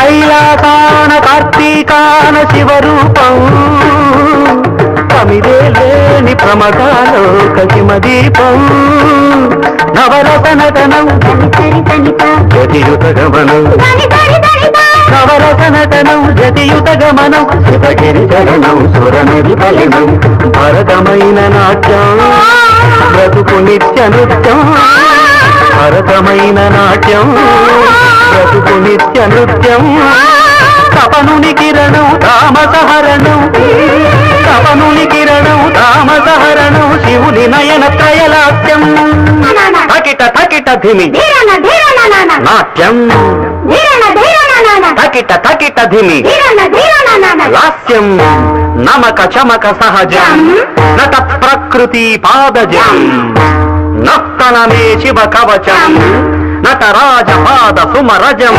కైలాసాన కార్తీకాన శివరూపం కమిదే లేని ప్రమదాలో కసిమదీపం నవరస నటనం జతియుత గమనం నవరస నటనం జతియుత గమనం శివగిరి చరణం సురనది పయనం భరతమైన నాట్యం బ్రతుకు నిత్య నృత్యం భరతమైన నాట్యం బ్రతుకు నిత్య నృత్యం తపనుని కిరణం తామసహరణం తపనుని కిరణం తామసహరణం శివుని నయన త్రయలాస్యం తకిట తకిట ధిమి నాట్యం తకిట తకిట ధిమి లాస్యం నమక చమక సహజం నట ప్రకృతి పాదజం నర్తనమే శివ కవచం నటరాజ పాద సుమరజం